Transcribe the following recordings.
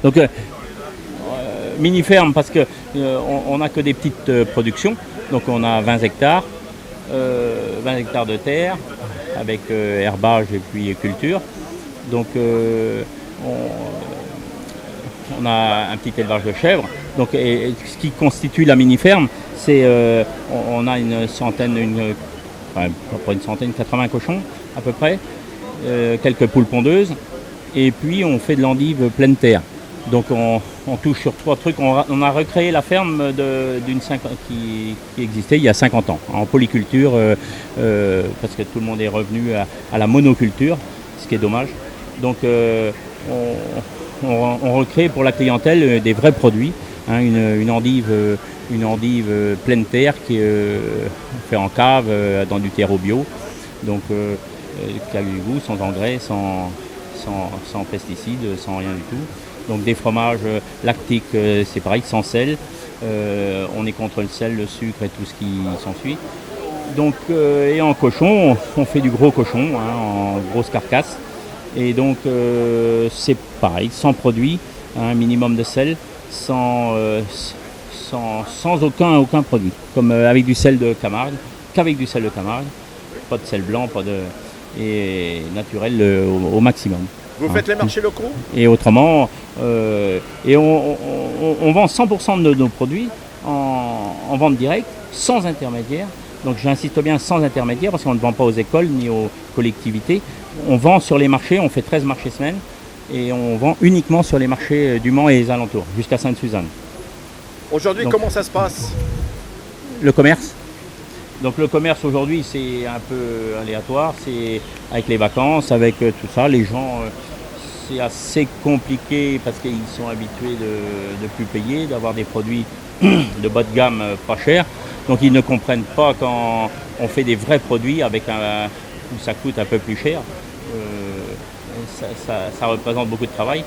Donc mini-ferme parce que on n'a que des petites productions. Donc on a 20 hectares de terre avec herbage et puis culture. Donc on a un petit élevage de chèvres. Donc ce qui constitue la mini-ferme, c'est on a une centaine, pas une centaine, 80 cochons à peu près, quelques poules pondeuses, et puis on fait de l'endive pleine terre. Donc on touche sur 3 trucs. On a recréé la ferme qui existait il y a 50 ans en polyculture parce que tout le monde est revenu à la monoculture, ce qui est dommage. Donc on recrée pour la clientèle des vrais produits, hein, une endive pleine terre qui est fait en cave dans du terreau bio, donc qui a du goût, sans engrais, sans pesticides, sans rien du tout. Donc des fromages lactiques, c'est pareil, sans sel. On est contre le sel, le sucre et tout ce qui s'ensuit. Donc, et en cochon, on fait du gros cochon, hein, en grosse carcasse. Et donc c'est pareil, sans produit, un minimum de sel, sans aucun produit. Comme avec du sel de Camargue, qu'avec du sel de Camargue. Pas de sel blanc, et naturel au maximum. Vous faites les marchés locaux? Et autrement, on vend 100% de nos produits en vente directe, sans intermédiaire. Donc j'insiste bien, sans intermédiaire, parce qu'on ne vend pas aux écoles ni aux collectivités. On vend sur les marchés, on fait 13 marchés semaine, et on vend uniquement sur les marchés du Mans et les alentours, jusqu'à Sainte-Suzanne. Aujourd'hui, comment ça se passe? Le commerce. Donc le commerce aujourd'hui, c'est un peu aléatoire, c'est avec les vacances, avec tout ça. Les gens, c'est assez compliqué parce qu'ils sont habitués de plus payer, d'avoir des produits de bas de gamme pas chers. Donc ils ne comprennent pas quand on fait des vrais produits avec où ça coûte un peu plus cher. Ça représente beaucoup de travail.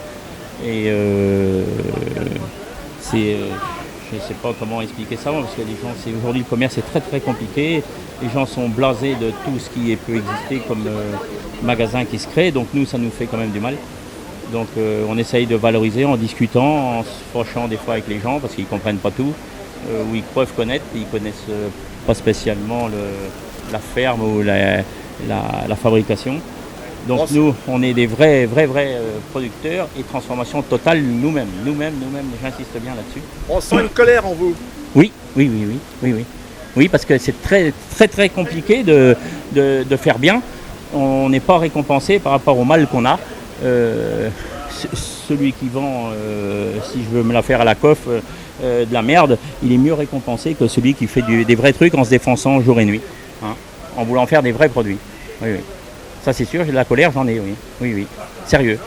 Et je ne sais pas comment expliquer ça, parce que les gens, aujourd'hui le commerce est très très compliqué. Les gens sont blasés de tout ce qui peut exister comme magasin qui se crée. Donc nous, ça nous fait quand même du mal. Donc on essaye de valoriser en discutant, en se fâchant des fois avec les gens parce qu'ils ne comprennent pas tout. Où ils peuvent connaître, ils connaissent pas spécialement la ferme ou la fabrication. Donc nous, on est des vrais producteurs et transformation totale nous-mêmes, j'insiste bien là-dessus. On sent une colère en vous? Oui, parce que c'est très très très compliqué de faire bien. On n'est pas récompensé par rapport au mal qu'on a. Celui qui vend, si je veux me la faire à la coiffe, de la merde, il est mieux récompensé que celui qui fait des vrais trucs en se défonçant jour et nuit, hein, en voulant faire des vrais produits. Oui. Ça c'est sûr, j'ai de la colère, j'en ai, oui. Sérieux.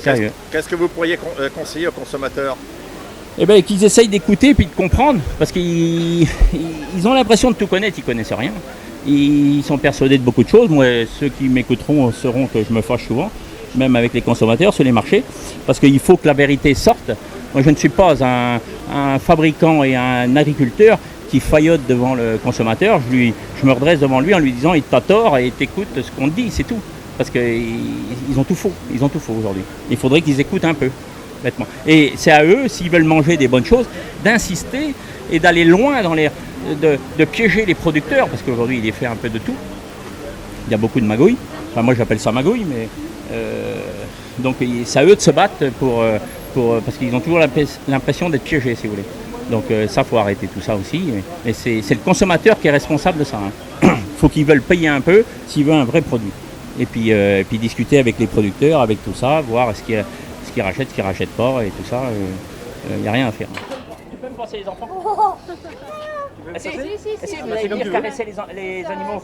Qu'est-ce que vous pourriez conseiller aux consommateurs? Eh bien, qu'ils essayent d'écouter et puis de comprendre, parce qu'ils ont l'impression de tout connaître, ils connaissent rien. Ils sont persuadés de beaucoup de choses. Moi, ceux qui m'écouteront sauront que je me fâche souvent, même avec les consommateurs sur les marchés, parce qu'il faut que la vérité sorte. Moi, je ne suis pas un fabricant et un agriculteur qui faillote devant le consommateur. Je me redresse devant lui en lui disant « il t'a tort et t'écoutes ce qu'on te dit, c'est tout ». Parce qu'ils ont tout faux, aujourd'hui. Il faudrait qu'ils écoutent un peu, bêtement. Et c'est à eux, s'ils veulent manger des bonnes choses, d'insister et d'aller loin de piéger les producteurs, parce qu'aujourd'hui, il est fait un peu de tout. Il y a beaucoup de magouilles. Enfin, moi, j'appelle ça magouille, mais... donc, c'est à eux de se battre parce qu'ils ont toujours l'impression d'être piégés, si vous voulez. Donc ça, faut arrêter tout ça aussi. Mais c'est le consommateur qui est responsable de ça. Hein. Faut qu'ils veulent payer un peu s'ils veulent un vrai produit. Et puis discuter avec les producteurs, avec tout ça, voir ce qu'ils rachètent, ce qu'ils rachètent pas, et tout ça. Il n'y a rien à faire. Tu peux me passer les enfants? Si, vous allez venir caresser les animaux.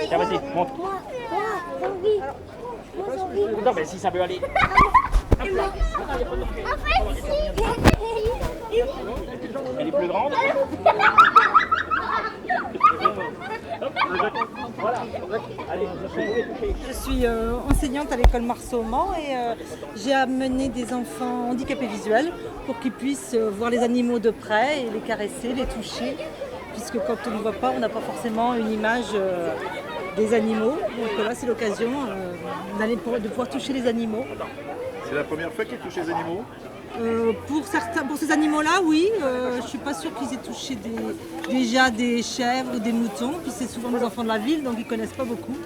Tiens, vas-y, monte. Non, mais si ça veut aller. Elle est plus grande. Voilà. Allez, je suis enseignante à l'école Marceau au Mans et j'ai amené des enfants handicapés visuels pour qu'ils puissent voir les animaux de près et les caresser, les toucher, puisque quand on ne voit pas, on n'a pas forcément une image des animaux. Donc là, c'est l'occasion de pouvoir toucher les animaux. C'est la première fois qu'ils touchent les animaux? Pour ces animaux-là, oui. Je ne suis pas sûre qu'ils aient touché déjà des chèvres ou des moutons. Puis c'est souvent des enfants de la ville, donc ils ne connaissent pas beaucoup.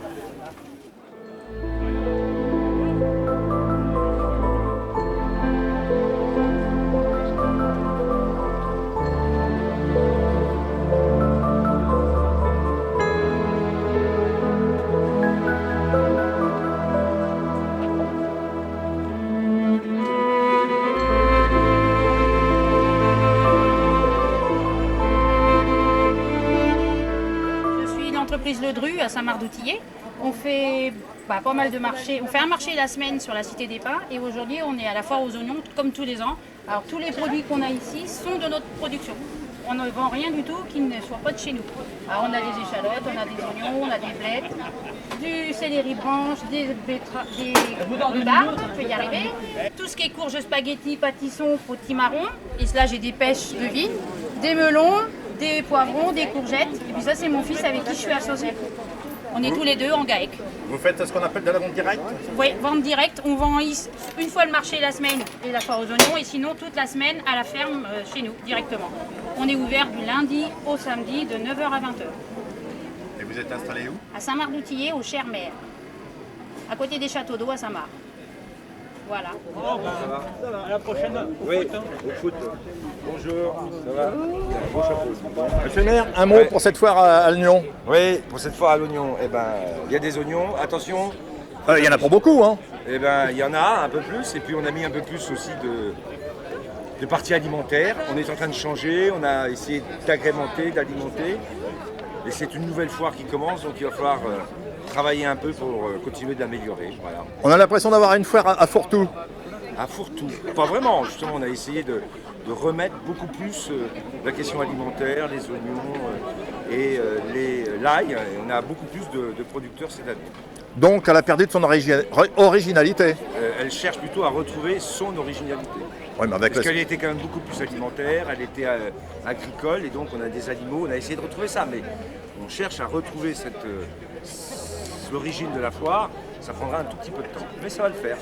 L'entreprise Le Dru à Saint-Marc-d'Outillet. On fait pas mal de marchés. On fait un marché la semaine sur la Cité des Pins et aujourd'hui on est à la foire aux oignons comme tous les ans. Alors tous les produits qu'on a ici sont de notre production. On ne vend rien du tout qui ne soit pas de chez nous. Alors on a des échalotes, on a des oignons, on a des blettes, du céleri branche, des rhubards, je vais y arriver. Tout ce qui est courge, spaghetti, pâtisson, potimarron. Et là j'ai des pêches de vigne, des melons, des poivrons, des courgettes. Et puis ça, c'est mon fils avec qui je suis associée. On est tous les deux en GAEC. Vous faites ce qu'on appelle de la vente directe? Oui, vente directe. On vend une fois le marché la semaine et la foire aux oignons. Et sinon, toute la semaine à la ferme chez nous, directement. On est ouvert du lundi au samedi de 9h à 20h. Et vous êtes installé où? À Saint-Marc-d'Outillet, au Cher-Mer. À côté des châteaux d'eau à Saint-Marc. Voilà. Ça va. À la prochaine. Oui, au foot. Bonjour, ça va? Beau chapeau. Monsieur le maire, un mot pour cette foire à l'oignon. Oui, pour cette fois à l'oignon, eh ben, il y a des oignons, attention. Il y en a pour beaucoup, hein. Eh ben, il y en a un peu plus, et puis on a mis un peu plus aussi de parties alimentaires. On est en train de changer, on a essayé d'agrémenter, d'alimenter. Et c'est une nouvelle foire qui commence, donc il va falloir travailler un peu pour continuer de l'améliorer. Voilà. On a l'impression d'avoir une foire à Fourtou. À Fourtou. Pas vraiment, justement, on a essayé de remettre beaucoup plus la question alimentaire, les oignons et l'ail. On a beaucoup plus de producteurs cette année. Donc elle a perdu de son originalité. Elle cherche plutôt à retrouver son originalité. Oui, mais avec Parce qu'elle était quand même beaucoup plus alimentaire, elle était agricole, et donc on a des animaux, on a essayé de retrouver ça, mais on cherche à retrouver l'origine de la foire. Ça prendra un tout petit peu de temps, mais ça va le faire.